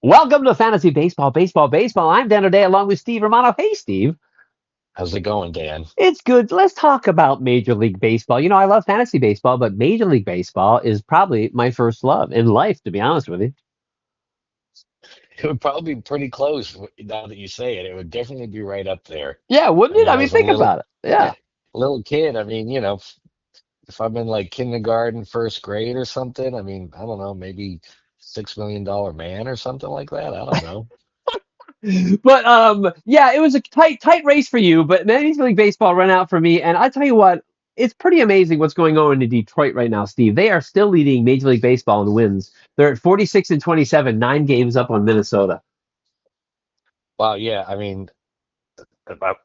Welcome to Fantasy Baseball, Baseball, Baseball. I'm Dan O'Day along with Steve Romano. Hey, Steve. How's it going, Dan? It's good. Let's talk about Major League Baseball. I love fantasy baseball, but Major League Baseball is probably my first love in life, to be honest with you. It would probably be pretty close now that you say it. It would definitely be right up there. Yeah, wouldn't I it? mean, I mean, as a think little, about it. Yeah. yeah, little kid, I mean, if I'm in like kindergarten, first grade or something, I mean, I don't know, maybe $6 million man or something like that. I don't know. But yeah, it was a tight race for you, but Major League Baseball ran out for me, and I tell you what, it's pretty amazing what's going on in Detroit right now, Steve. They are still leading Major League Baseball in wins. They're at 46 and 27, 9 games up on Minnesota. Well, yeah, I mean,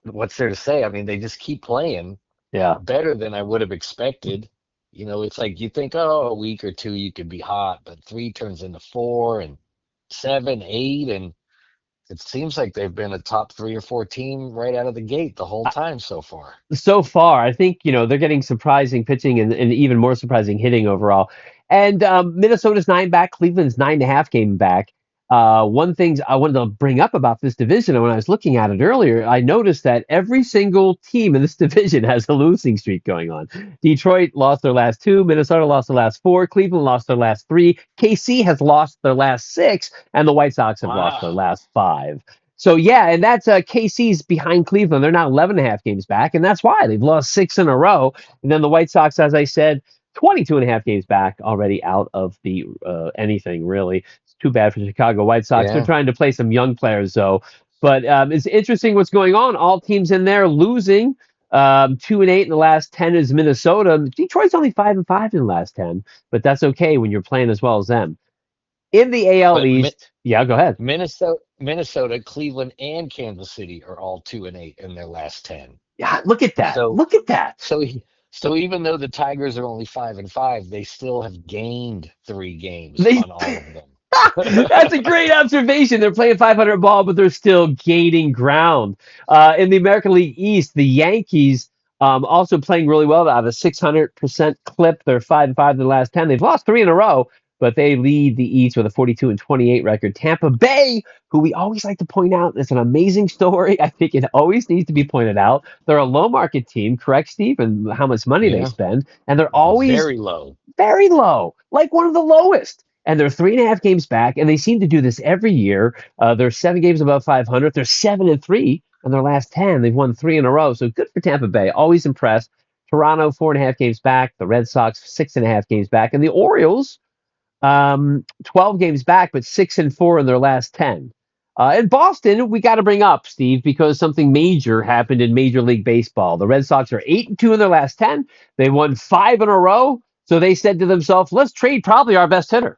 what's there to say? I mean, they just keep playing Yeah. better than I would have expected. It's like you think, oh, a week or two you could be hot, but three turns into four and seven, eight, and it seems like they've been a top three or four team right out of the gate the whole time so far. So far, I think they're getting surprising pitching and even more surprising hitting overall. And Minnesota's 9 back, Cleveland's 9.5 game back. One thing I wanted to bring up about this division, and when I was looking at it earlier, I noticed that every single team in this division has a losing streak going on. Detroit lost their last two, Minnesota lost their last four, Cleveland lost their last three, KC has lost their last six, and the White Sox have lost their Wow. last five. So yeah, and that's KC's behind Cleveland. They're now 11.5 games back, and that's why they've lost six in a row. And then the White Sox, as I said, 22.5 games back, already out of the anything really. It's too bad for the Chicago White Sox. They're Yeah. trying to play some young players though. But it's interesting what's going on. All teams in there losing. 2-8 in the last 10 is Minnesota. Detroit's only 5-5 in the last 10, but that's okay when you're playing as well as them. In the AL But East, yeah, go ahead. Minnesota, Cleveland, and Kansas City are all 2-8 in their last 10. Yeah, look at that. So Look at that. so so even though the Tigers are only 5-5, they still have gained 3 games They, on all of them. that's a great observation. They're playing 500 ball, but they're still gaining ground. In the American League East, the Yankees also playing really well. They have a 600% clip. They're 5-5 in the last 10. They've lost three in a row, but they lead the East with a 42 and 28 record. Tampa Bay, who we always like to point out, it's an amazing story. I think it always needs to be pointed out. They're a low market team, correct, Steve, and how much money they Yeah, spend, and they're always very low. very low, like one of the lowest. And they're 3.5 games back, and they seem to do this every year. They're 7 games above 500. They're 7-3 in their last 10. They've won three in a row. So good for Tampa Bay. Always impressed. Toronto 4.5 games back. The Red Sox 6.5 games back, and the Orioles 12 games back, but 6-4 in their last 10. In Boston, we got to bring up Steve because something major happened in Major League Baseball. The Red Sox are 8-2 in their last 10. They won five in a row. So they said to themselves, let's trade probably our best hitter.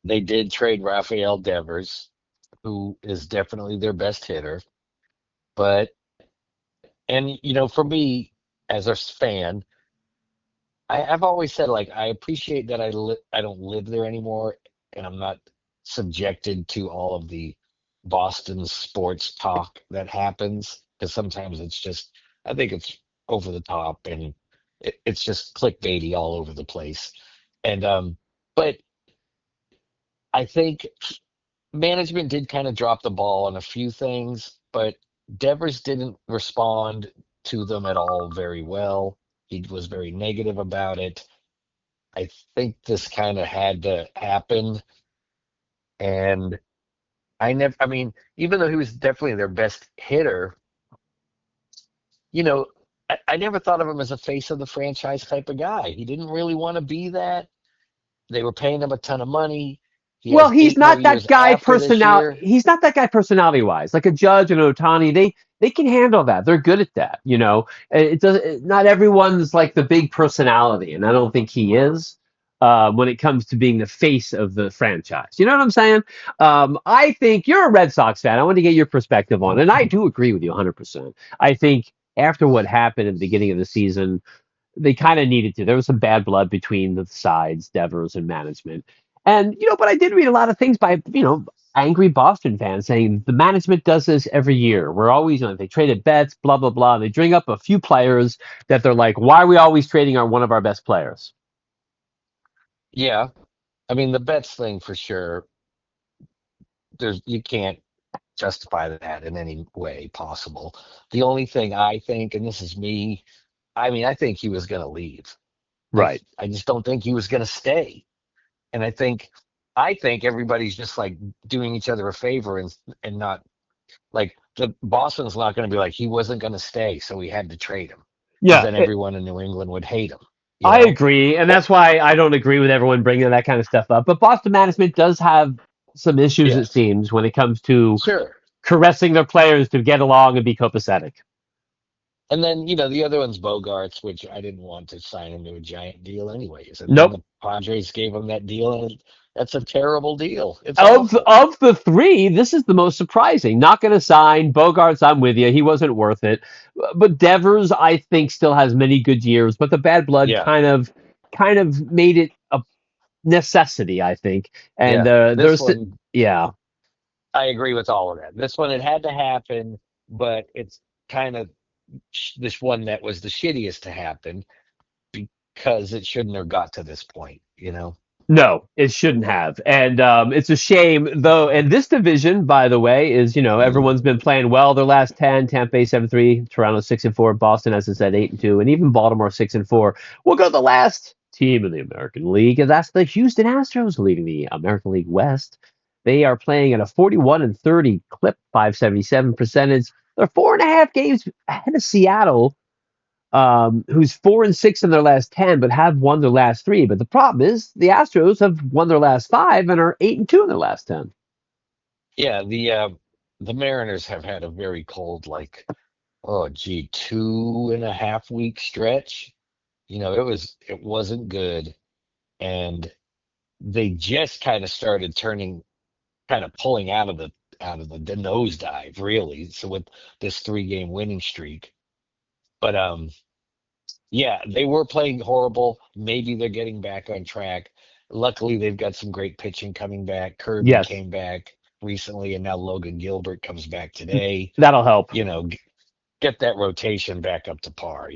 They did trade Rafael Devers, who is definitely their best hitter. But and for me as a fan, I've always said like I appreciate that I don't live there anymore, and I'm not subjected to all of the Boston sports talk that happens because sometimes it's just I think it's over the top and it's just clickbaity all over the place. And but I think management did kind of drop the ball on a few things, but Devers didn't respond to them at all very well. He was very negative about it. I think this kind of had to happen. And I mean, even though he was definitely their best hitter, you know, I never thought of him as a face of the franchise type of guy. He didn't really want to be that. They were paying him a ton of money. He Well, has he's 8 more not that years guy after this personality. year. He's not that guy personality wise. Like a Judge and an Otani, they can handle that. They're good at that. It does. Not everyone's like the big personality, and I don't think he is. When it comes to being the face of the franchise, you know what I'm saying? I think you're a Red Sox fan. I want to get your perspective on it, and I do agree with you 100%. I think after what happened at the beginning of the season, they kind of needed to. There was some bad blood between the sides, Devers and management. And, but I did read a lot of things by, angry Boston fans saying the management does this every year. We're always, they traded Betts, blah, blah, blah. They bring up a few players that they're like, why are we always trading one of our best players? Yeah, I mean the Betts thing for sure. you can't justify that in any way possible. The only thing I think, and this is me, I mean, I think he was going to leave. Right. I just don't think he was going to stay. And I think everybody's just like doing each other a favor and not like the Boston's not going to be like he wasn't going to stay, so we had to trade him because Yeah, then everyone in New England would hate him. You I know? agree, and that's why I don't agree with everyone bringing that kind of stuff up. But Boston management does have some issues, it Yes, seems, when it comes to sure. caressing their players to get along and be copacetic. And then, the other one's Bogarts, which I didn't want to sign him to a giant deal anyways. And then Nope. the Padres gave him that deal, and that's a terrible deal. It's Of awful. of the three, this is the most surprising. Not going to sign Bogarts. I'm with you. He wasn't worth it. But Devers, I think, still has many good years. But the bad blood Yeah, kind of made it a necessity, I think. And yeah. This there's one, yeah. I agree with all of that. This one, it had to happen, but it's kind of this one that was the shittiest to happen because it shouldn't have got to this point. No, it shouldn't have. And it's a shame, though. And this division, by the way, is, everyone's been playing well their last 10. Tampa Bay 7-3, Toronto 6-4, Boston, as I said, 8-2, and even Baltimore 6-4. We'll go to the last team in the American League, and that's the Houston Astros leading the American League West. They are playing at a 41-30 clip, 577 percentage. They're 4.5 games ahead of Seattle, who's 4-6 in their last 10, but have won their last three. But the problem is the Astros have won their last five and are 8-2 in their last 10. Yeah, the Mariners have had a very cold, like, oh gee, 2.5 week stretch. It wasn't good, and they just kind of started kind of pulling out of the nosedive, really. So with this 3-game winning streak, but yeah, they were playing horrible. Maybe they're getting back on track. Luckily, they've got some great pitching coming back. Kirby Yes, came back recently, and now Logan Gilbert comes back today. that'll help. You know, get that rotation back up to par.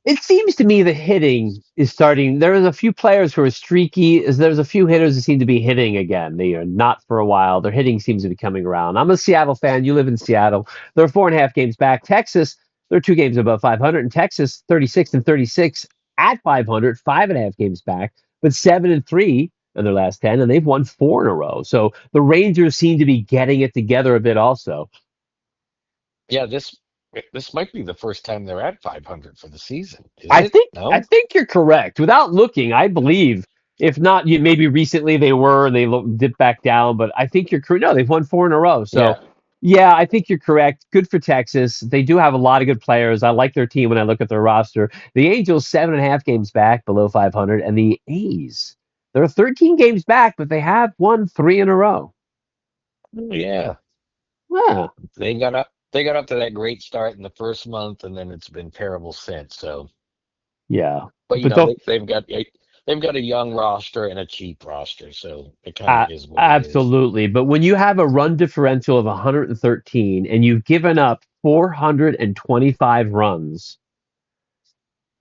It seems to me the hitting is starting. There's a few players who are streaky. There's a few hitters that seem to be hitting again. They are not for a while. Their hitting seems to be coming around. I'm a Seattle fan. You live in Seattle. They're 4.5 games back. Texas, they're 2 games above 500. And Texas, 36-36 at 500, 5.5 games back, but 7-3 in their last 10, and they've won four in a row. So the Rangers seem to be getting it together a bit also. Yeah, this might be the first time they're at 500 for the season. Is I it? think I No? think you're correct. Without looking, I believe. If not, maybe recently they were and they dipped back down. But I think you're correct. No, they've won four in a row. So Yeah. yeah, I think you're correct. Good for Texas. They do have a lot of good players. I like their team when I look at their roster. The Angels 7.5 games back, below 500, and the A's they're 13 games back, but they have won three in a row. Oh, yeah. Yeah, They got up to that great start in the first month, and then it's been terrible since. So, yeah. but But don't they've got a young roster and a cheap roster, so it kind of is what it is. Absolutely. But when you have a run differential of 113 and you've given up 425 runs,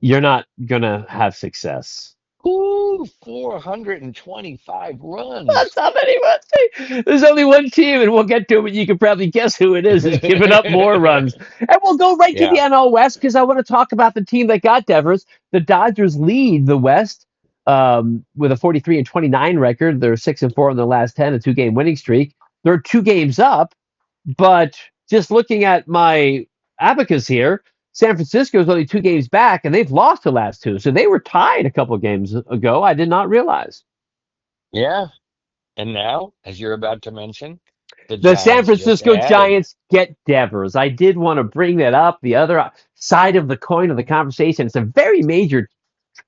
you're not going to have success. Ooh, 425 That's runs. how many runs. There's only one team, and we'll get to it, but you can probably guess who it is giving up more runs. And we'll go right to the Yeah. NL West because I want to talk about the team that got Devers. The Dodgers lead the West with a 43-29 record. They're 6-4 in their last 10, a 2-game winning streak. They're 2 games up, but just looking at my abacus here, San Francisco is only 2 games back, and they've lost the last two. So they were tied a couple of games ago. I did not realize. Yeah. And now, as you're about to mention, the The San Giants just Francisco added. Giants get Devers. I did want to bring that up. The other side of the coin of the conversation. It's a very major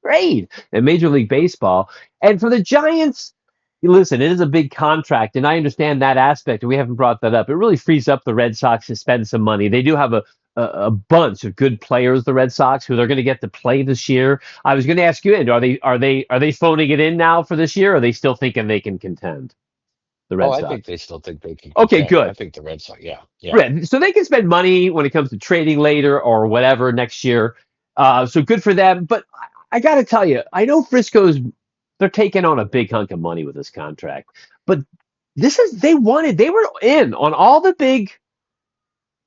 trade in Major League Baseball. And for the Giants, listen, it is a big contract, and I understand that aspect. We haven't brought that up. It really frees up the Red Sox to spend some money. They do have a bunch of good players, the Red Sox, who they're going to get to play this year. I was going to ask you, Andrew, are they phoning it in now for this year? Or are they still thinking they can contend? The Oh, Red I think Sox. they still think they can Okay, contend. I good. think the Red Sox, yeah, yeah. Right. So they can spend money when it comes to trading later or whatever next year. So good for them. But I got to tell you, I know Frisco's they're taking on a big hunk of money with this contract, but they were in on all the big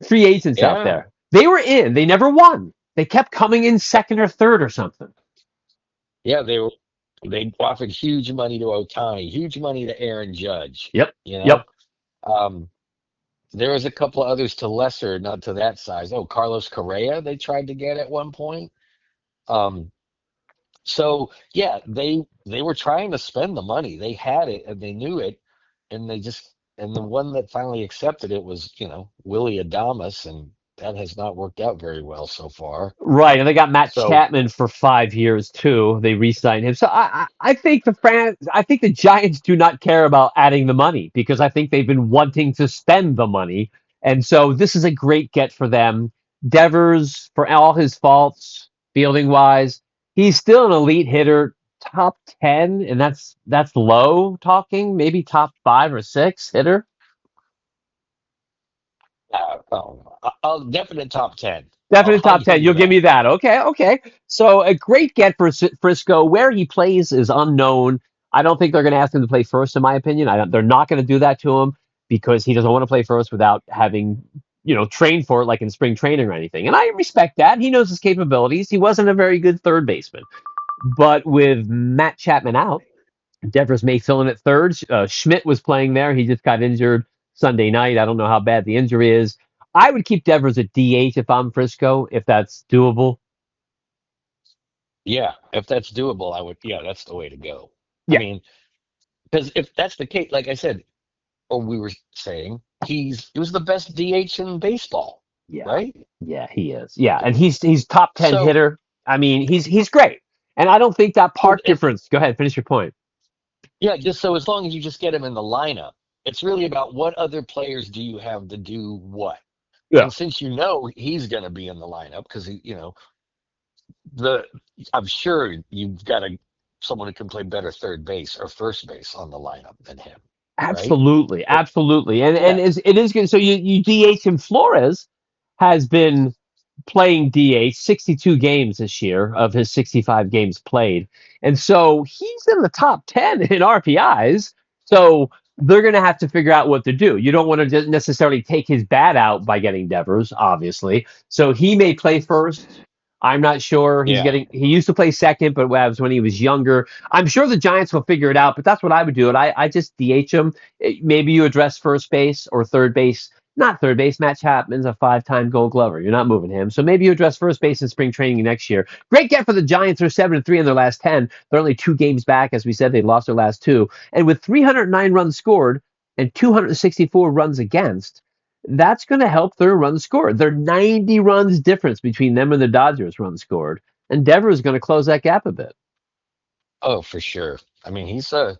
free agents out Yeah, there. They were in. They never won. They kept coming in second or third or something. yeah, they offered huge money to Otani, huge money to Aaron Judge. Yep. You Yep. know, um, there was a couple of others to lesser, not to that size. Oh, Carlos Correa, they tried to get at one point. Um, so yeah, they were trying to spend the money. They had it and they knew it, and they just and the one that finally accepted it was, Willie Adamas, and that has not worked out very well so far. Right, and they got Matt So Chapman for 5 years too. They re-signed him, so I think I think the Giants do not care about adding the money because I think they've been wanting to spend the money, and so this is a great get for them. Devers, for all his faults, fielding wise, he's still an elite hitter, top 10, and that's low talking, maybe top 5 or 6 hitter. I'll definite top 10. Definite I'll top give 10. you You'll give me that. that. Okay, okay. So a great get for Frisco. Where he plays is unknown. I don't think they're going to ask him to play first, in my opinion. They're not going to do that to him because he doesn't want to play first without having, trained for it like in spring training or anything. And I respect that. He knows his capabilities. He wasn't a very good third baseman. But with Matt Chapman out, Devers may fill in at third. Schmidt was playing there. He just got injured Sunday night. I don't know how bad the injury is. I would keep Devers at DH if I'm Frisco, if that's doable. Yeah, if that's doable, I would. Yeah, that's the way to go. I Yeah, mean, because if that's the case, like I said, or we were saying, he was the best DH in baseball, yeah, right? yeah, he is. Yeah, and he's top 10 So, hitter. I mean, he's great. And I don't think that so park difference. Go ahead, finish your point. yeah, just so as long as you just get him in the lineup, it's really about what other players do you have to do what. Yeah, And since he's going to be in the lineup because the I'm sure you've got someone who can play better third base or first base on the lineup than him, right? absolutely, But absolutely. And yeah, it is good. So you DH him. Flores has been playing DH 62 games this year of his 65 games played. And so he's in the top 10 in RPIs. So they're going to have to figure out what to do. You don't want to just necessarily take his bat out by getting Devers, obviously. So he may play first. I'm not sure. yeah, He used to play second, but that was when he was younger. I'm sure the Giants will figure it out, but that's what I would do. I just DH him. Maybe you address first base or third base, not third base. Matt Chapman's a 5-time Gold Glover. You're not moving him. So maybe you address first base in spring training next year. Great get for the Giants. They're 7-3 in their last 10. They're only 2 games back, as we said. They lost their last two, and with 309 runs scored and 264 runs against, that's going to help their runs scored. They're 90 runs difference between them and the Dodgers runs scored, and Devers is going to close that gap a bit. oh for sure. I mean, he's a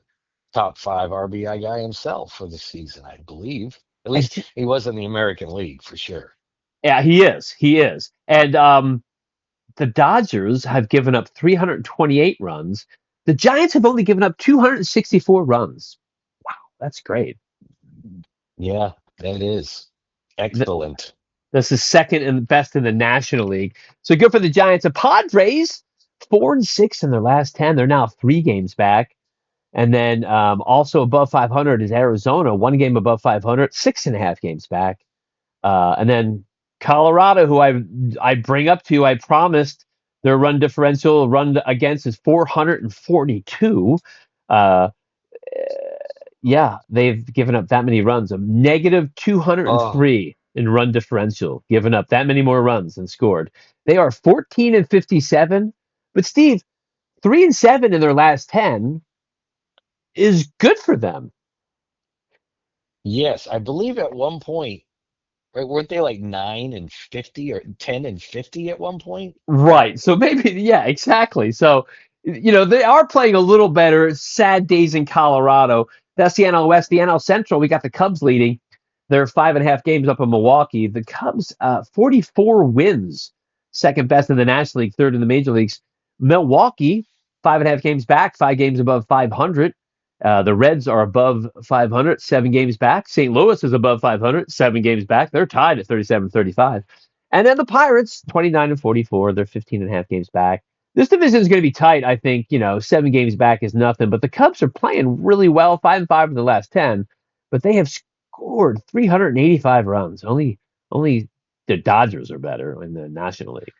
top five RBI guy himself for the season, I believe. At And least he was in the American League for sure. yeah, he is. He is. And the Dodgers have given up 328 runs. The Giants have only given up 264 runs. Wow, that's great. Yeah, that is Th- excellent. This is second and best in the National League. So good for the Giants. The Padres, 4-6 in their last 10. They're now 3 games back. And then also above 500 is Arizona, 1 game above 500, 6.5 games back. And then Colorado, who I bring up to you, I promised their run differential run against is 442. Uh, yeah, they've given up that many runs, a negative Oh, 203 in run differential, given up that many more runs than scored. They are 14 and 57, but Steve, 3-7 in their last 10 is good for them. yes, I believe at one point, right, weren't they like 9 and 50 or 10 and 50 at one point? Right. So maybe, yeah, exactly. So, they are playing a little better. Sad days in Colorado. That's the NL West. The NL Central, we got the Cubs leading. They're 5.5 games up in Milwaukee. The Cubs, 44 wins, second best in the National League, third in the major leagues. Milwaukee, 5.5 games back, 5 games above 500. The Reds are above 500, 7 games back. St. Louis is above 500, 7 games back. They're tied at 37-35. And then the Pirates, 29 and 44. They're 15.5 games back. This division is going to be tight. I think, 7 games back is nothing, but the Cubs are playing really well, 5-5 in the last 10. but they have scored 385 runs. Only the Dodgers are better in the National League.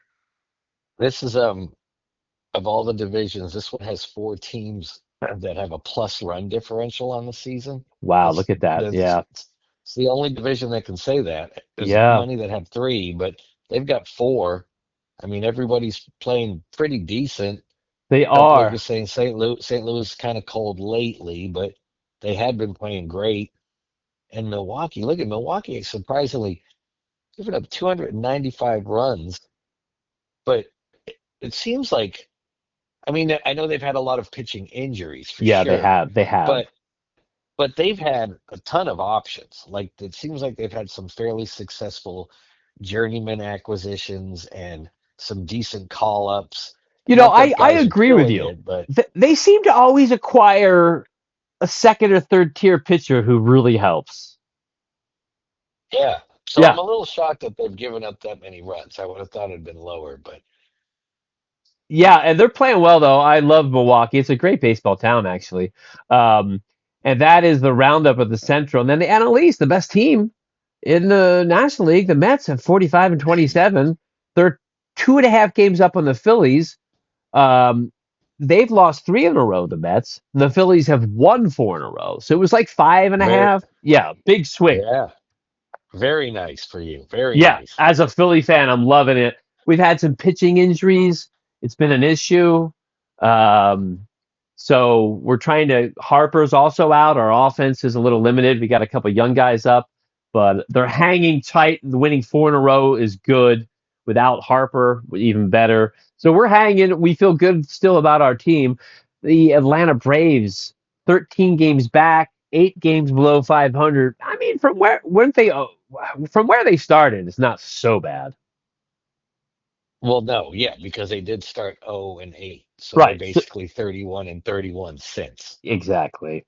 This is of all the divisions, this one has four teams that have a plus run differential on the season. Wow, That's look at that. that's Yeah. it's the only division that can say that. There's Yeah. many that have three, but they've got four. I mean, everybody's playing pretty decent. They A couple are are. just saying St. Louis is kind of cold lately, but they had been playing great. And Milwaukee, look at Milwaukee, surprisingly giving up 295 runs, but it seems like, I mean, I know they've had a lot of pitching injuries for Yeah, they sure, have. They have. but they've had a ton of options. Like it seems like they've had some fairly successful journeyman acquisitions and some decent call ups. Not that I guys are agree with killing you. it, but They seem to always acquire a second or third tier pitcher who really helps. yeah. So Yeah. I'm a little shocked that they've given up that many runs. I would have thought it'd been lower, but Yeah, and they're playing well though. I love Milwaukee. It's a great baseball town actually. Um, and that is the roundup of the Central. And then the NL East, the best team in the National League, the Mets have 45 and 27. They're 2.5 games up on the Phillies. Um, they've lost three in a row, the Mets. The Phillies have won four in a row. So it was like five and a very, half. Yeah, big swing. yeah, very nice for you. Very Yeah, nice. as a Philly fan, I'm loving it. We've had some pitching injuries. It's been an issue. Um, so we're trying to. Harper's also out. Our offense is a little limited. We got a couple young guys up, but they're hanging tight. The winning four in a row is good. Without Harper, even better. So we're hanging. We feel good still about our team. The Atlanta Braves, 13 games back, 8 games below 500. I mean, from where weren't they? From where they started, it's not so bad. Well, no, yeah, because they did start 0-8. So they're Right. So, basically 31-31 since. exactly.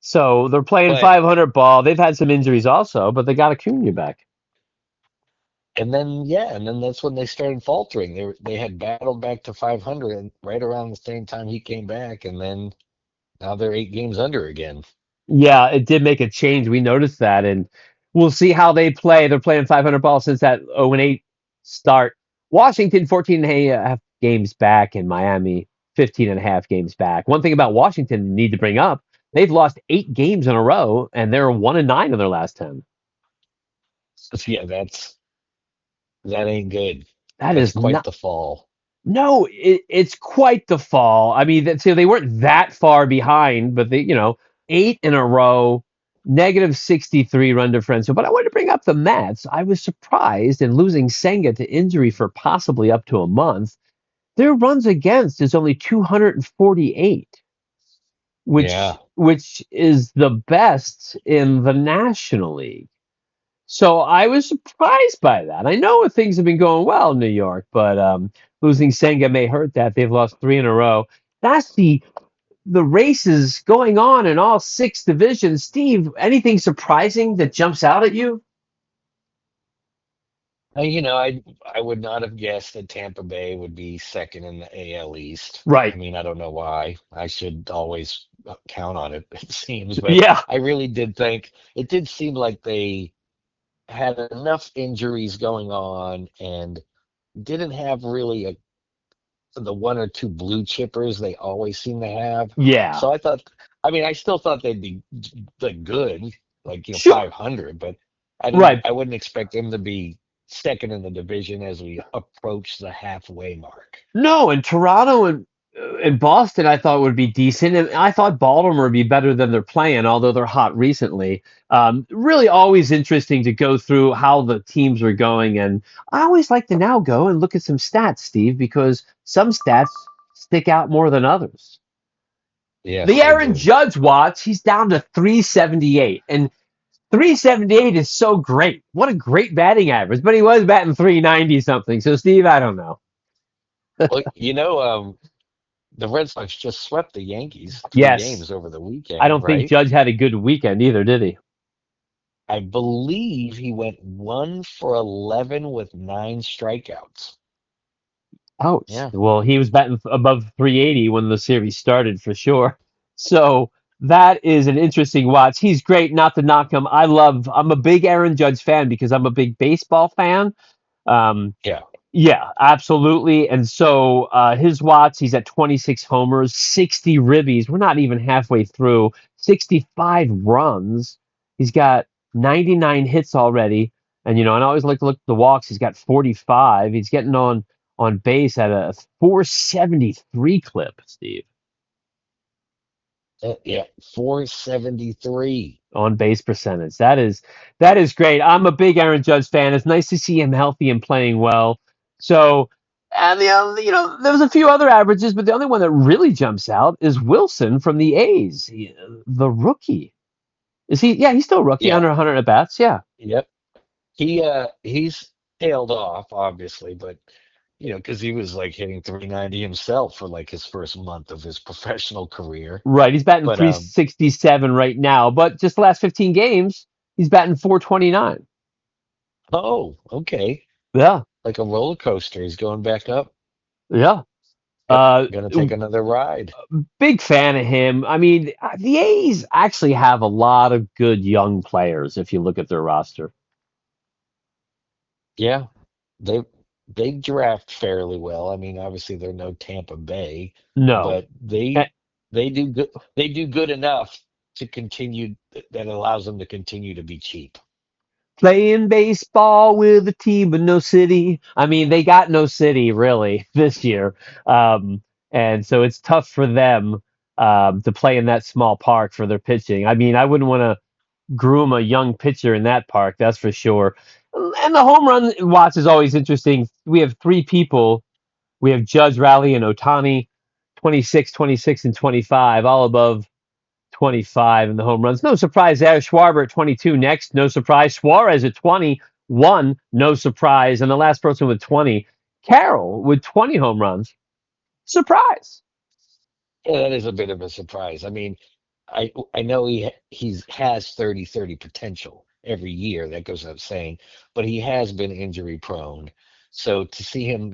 So they're playing But 500 ball. They've had some injuries also, but they got Acuna back. and then yeah, and then that's when they started faltering. They had battled back to 500 and right around the same time he came back, and then now they're 8 games under again. Yeah, it did make a change. We noticed that, and we'll see how they play. They're playing 500 ball since that 0-8 start. Washington 14 and a half games back, and Miami 15 and a half games back. One thing about Washington need to bring up, they've lost 8 games in a row, and they're 1-9 in their last 10. Yeah, that ain't good. That That's is quite not. the fall. No, it's quite the fall. I mean, so they weren't that far behind, but eight in a row, negative 63 run differential. But I wanted to bring up the Mets. I was surprised in losing Senga to injury for possibly up to a month. Their runs against is only 248, Yeah. which is the best in the National League. So I was surprised by that. I know things have been going well in New York, but losing Senga may hurt that. They've lost three in a row. That's the races going on in all six divisions. Steve, anything surprising that jumps out at you? I would not have guessed that Tampa Bay would be second in the AL East. I Right. mean, I don't know why. I should always count on it, it seems, but Yeah. I really did think it did seem like they had enough injuries going on and didn't have really the one or two blue chippers they always seem to have. Yeah. So I thought, I mean, I still thought they'd be like good, like Sure. 500, but Right. I wouldn't expect them to be second in the division as we approach the halfway mark. No, and Toronto and Boston, I thought would be decent, and I thought Baltimore would be better than they're playing, although they're hot recently. Really, always interesting to go through how the teams were going, and I always like to now go and look at some stats, Steve, because some stats stick out more than others. Yes, The they Aaron do. Judge watch, he's down to 378, and 378 is so great. What a great batting average, but he was batting 390 something. So, Steve, I don't know. Well, the Red Sox just swept the Yankees three Yes. games over the I weekend, don't think right? Judge had a good weekend either, did he? I believe he went 1 for 11 with 9 strikeouts. Ouch. Yeah. Well, he was batting above 380 when the series started for sure. So That is an interesting watch. He's great, not to knock him. I'm a big Aaron Judge fan because I'm a big baseball fan. Um, Yeah. yeah, absolutely. And so his watts, he's at 26 homers, 60 ribbies. We're not even halfway through. 65 runs. He's got 99 hits already. And and I always like to look at the walks. He's got 45. He's getting on base at a 473 clip, Steve. Yeah. 473. On base percentage. That is great. I'm a big Aaron Judge fan. It's nice to see him healthy and playing well. So, and there was a few other averages, but the only one that really jumps out is Wilson from the A's, the rookie. Is he? Yeah, he's still a rookie, Yeah. under 100 at bats. Yeah, Yep. He's tailed off, obviously, but because he was like hitting 390 himself for like his first month of his professional career. right. He's batting But 367 right now, but just the last 15 games, he's batting 429. oh, okay. Yeah, Like a roller coaster. He's going back up. yeah. Yep. Uh, Gonna take another ride. Big fan of him. I mean, the A's actually have a lot of good young players if you look at their roster. Yeah. They they draft fairly well. I mean, obviously they're no Tampa Bay, No. but Eh, they do good they do good enough to continue that allows them to continue to be cheap. Playing baseball with a team but no city. I mean, they got no city really this year. And so it's tough for them to play in that small park for their pitching. I mean, I wouldn't want to groom a young pitcher in that park, that's for sure. And the home run watch is always interesting. We have three people. We have Judge, Raleigh, and Otani, 26, 26, and 25, all above 25 in the home runs. No surprise there. Schwarber at 22 next. No surprise. Suarez at 21. No surprise. And the last person with 20, Carroll with 20 home runs. Surprise. Yeah, that is a bit of a surprise. I mean, I know he's has 30-30 potential every year. That goes without saying, but he has been injury prone. So to see him,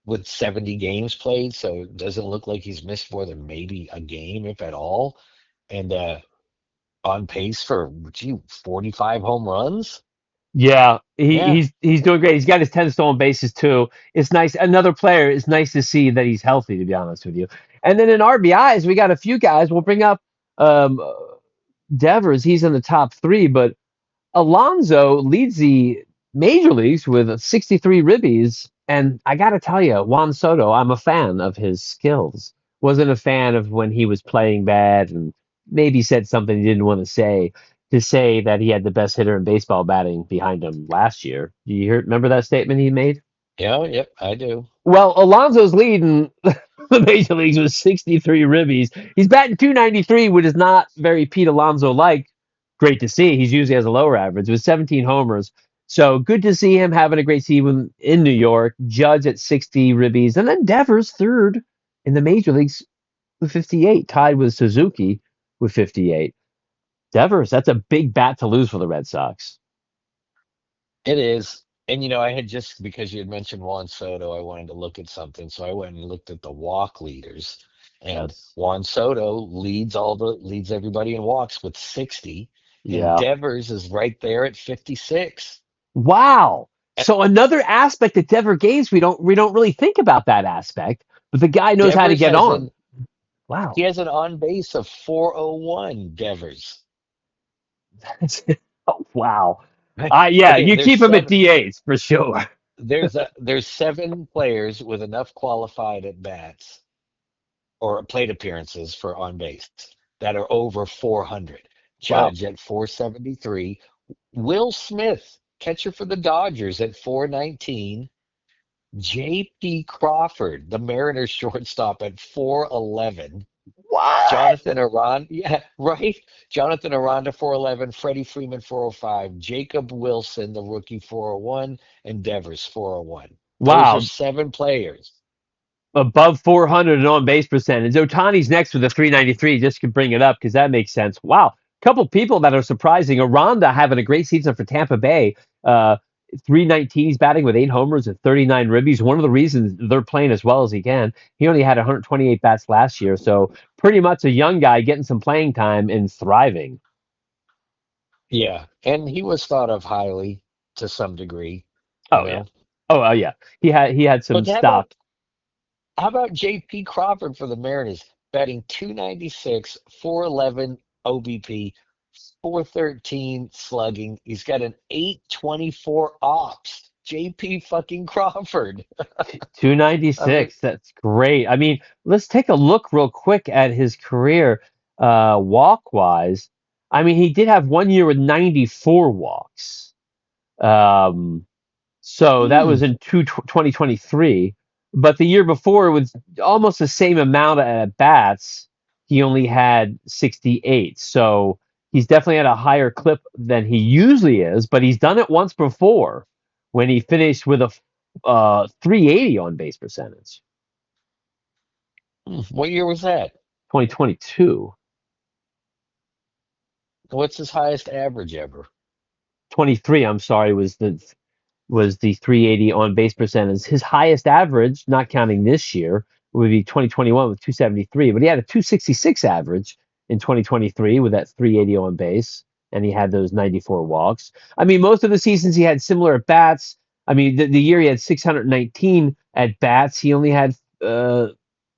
with 70 games played, so it doesn't look like he's missed more than maybe a game, if at all, and on pace for 45 home runs. Yeah, Yeah, he's doing great. He's got his 10 stolen bases too. It's nice. Another player. It's nice to see that he's healthy. To be honest with you. And then in RBIs, we got a few guys. We'll bring up um, Devers. He's in the top three, but Alonso leads the major leagues with 63 ribbies. And I got to tell you, Juan Soto, I'm a fan of his skills. Wasn't a fan of when he was playing bad and maybe said something he didn't want to say that he had the best hitter in baseball batting behind him last year. Do you remember that statement he made? yeah, yep, I do. Well, Alonso's leading the major leagues with 63 ribbies. He's batting 293, which is not very Pete Alonso like. Great to see. He's usually has a lower average with 17 homers. So good to see him having a great season in New York. Judge at 60 ribbies. And then Devers third in the major leagues with 58, tied with Suzuki with 58. Devers, that's a big bat to lose for the Red Sox. It is. And I had just because you had mentioned Juan Soto, I wanted to look at something. So I went and looked at the walk leaders. And Yes. Juan Soto leads everybody in walks with 60. And Yeah. Devers is right there at 56. Wow. Uh, So another aspect of Denver games we don't really think about that aspect, but the guy knows how to Devers get has on. an he Wow. has an on base of 401, Devers. Oh, wow. Right? Yeah, Okay, you keep him at DH for sure. there's seven players with enough qualified at bats or plate appearances for on base that are over 400. Wow. Judge at 473, Will Smith, catcher for the Dodgers at 419, J.P. Crawford, the Mariners shortstop at 411, What? Jonathan Aranda, yeah, right. Jonathan Aranda 411, Freddie Freeman 405, Jacob Wilson, the rookie 401, and Devers 401. Those are Wow. seven players. Above 400 in on base percentage. Otani's next with a 393. Just to bring it up because that makes sense. Wow. Couple people that are surprising. Aranda having a great season for Tampa Bay. Uh, 319. He's batting with 8 homers and 39 ribbies. One of the reasons they're playing as well as he can. He only had 128 bats last year. So pretty much a young guy getting some playing time and thriving. Yeah, and he was thought of highly to some degree, you Oh yeah. know. Oh yeah. He had some But stock. how about J.P. Crawford for the Mariners, batting 296, 411 OBP, 413 slugging. He's got an 824 ops. J.P. fucking Crawford. I mean, 296. That's great. I mean, let's take a look real quick at his career, walk wise. I mean, he did have 1 year with 94 walks. Um, so that hmm, was in 2023. But the year before, with almost the same amount of at bats, he only had 68. So he's definitely at a higher clip than he usually is. But he's done it once before when he finished with a 380 on base percentage. what year was that? 2022. What's his highest average ever? 23, I'm sorry, was the 380 on base percentage. His highest average, not counting this year, would be 2021 with 273, but he had a 266 average in 2023 with that 380 on base, and he had those 94 walks. I mean, most of the seasons he had similar at bats. I mean, the year he had 619 at bats, he only had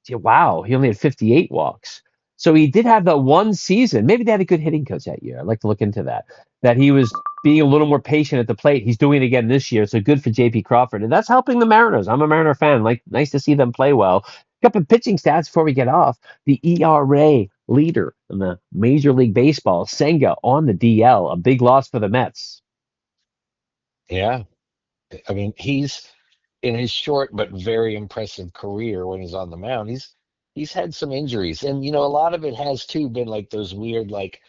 yeah, wow, he only had 58 walks. So he did have that one season. Maybe they had a good hitting coach that year. I'd like to look into that. That he was being a little more patient at the plate. He's doing it again this year, so good for J.P. Crawford, and that's helping the Mariners. I'm a Mariner fan. Like, nice to see them play well. A couple of pitching stats before we get off. The ERA leader in the Major League Baseball, Senga on the DL. A big loss for the Mets. Yeah. I mean, he's in his short but very impressive career when he's on the mound. He's had some injuries, and a lot of it has too been like those weird like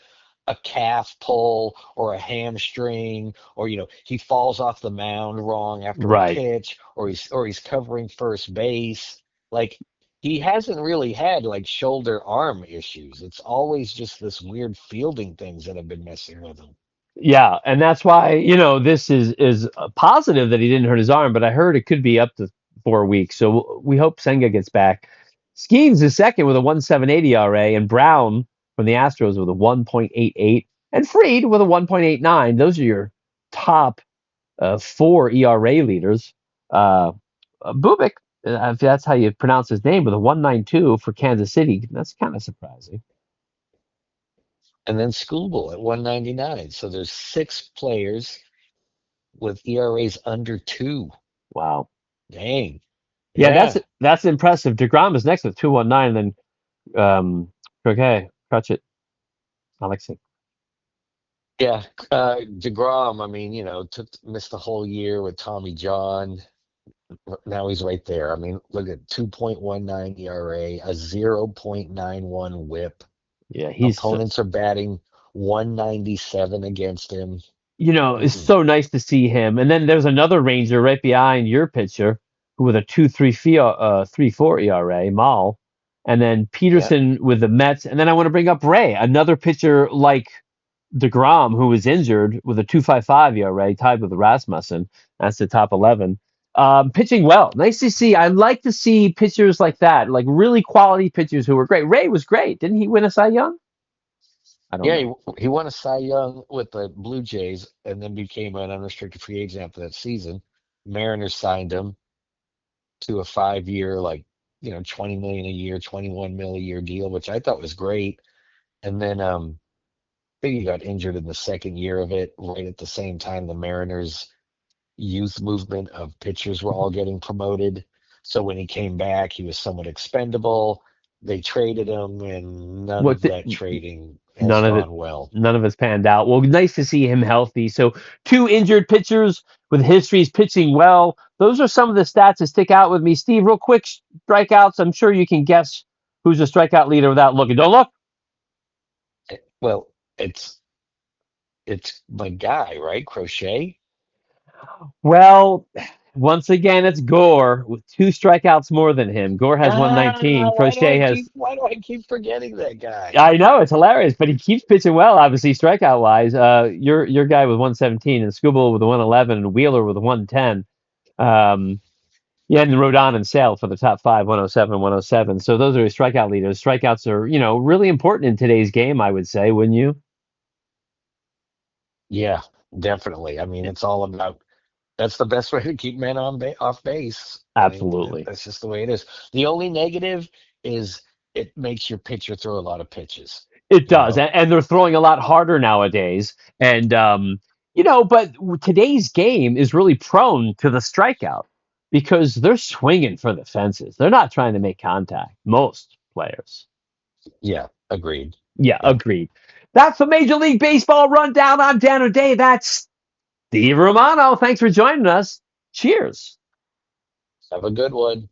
a calf pull or a hamstring, or he falls off the mound wrong after a Right. pitch, or he's covering first base. Like he hasn't really had like shoulder arm issues. It's always just this weird fielding things that have been messing with him. Yeah, and that's why, this is a positive that he didn't hurt his arm, but I heard it could be up to 4 weeks. So we hope Senga gets back. Skeens is second with a 1.78 ERA, and Brown from the Astros with a 1.88, and Freed with a 1.89. Those are your top four ERA leaders. Uh, Bubik, if that's how you pronounce his name, with a 1.92 for Kansas City. That's kind of surprising. And then Schoolboy at 199. So there's six players with ERAs under two. Wow. Dang. Yeah, that's Yeah. that's impressive. DeGrom is next with 2.19, and then okay, Crutchett, Alexei. Yeah. DeGrom, I mean, missed the whole year with Tommy John. Now he's right there. I mean, look at 2.19 ERA, a 0.91 whip. Yeah, he's so, Opponents are batting 197 against him. it's Mm, so nice to see him. And then there's another Ranger right behind your pitcher, who with a 2.34 ERA, Mal, and then yeah. Peterson with the Mets. And then I want to bring up Ray, another pitcher like DeGrom, who was injured with a 2.55 ERA, tied with Rasmussen. That's the top 11. Pitching well. Nice to see. I like to see pitchers like that, like really quality pitchers who were great. Ray was great. Didn't he win a Cy Young? I don't Yeah, know. he won a Cy Young with the Blue Jays and then became an unrestricted free agent after that season. Mariners signed him to a 5 year, like, 20 million a year, 21 mil a year deal, which I thought was great. And then I think he got injured in the second year of it, right at the same time the Mariners youth movement of pitchers were all getting promoted. So when he came back, he was somewhat expendable. They traded him, and none What of the, that trading has none of it gone well. none of it's panned out. Well, nice to see him healthy. So two injured pitchers with histories pitching well. Those are some of the stats that stick out with me. Steve, real quick, strikeouts. I'm sure you can guess who's the strikeout leader without looking. Don't look. Well, it's my guy, right? Crochet. Well, once again, it's Gore with two strikeouts more than him. Gore has Ah, 119. Crochet has. why do I keep forgetting that guy? I know it's hilarious, but he keeps pitching well. Obviously, strikeout wise, your guy with 117 and Scooble with a 111 and Wheeler with a 110. Um, Yeah, and Rodon and Sale for the top five, 107, 107. So those are his strikeout leaders. Strikeouts are, really important in today's game, I would say, wouldn't you? Yeah, definitely. I mean, it's all about that's the best way to keep men off base. I mean, Absolutely. that's just the way it is. The only negative is it makes your pitcher throw a lot of pitches, It you does, know? and they're throwing a lot harder nowadays. And but today's game is really prone to the strikeout because they're swinging for the fences. They're not trying to make contact. Most players. Yeah, agreed. Yeah, Yep. agreed. That's the Major League Baseball rundown. I'm Dan O'Day. That's Steve Romano. Thanks for joining us. Cheers. Have a good one.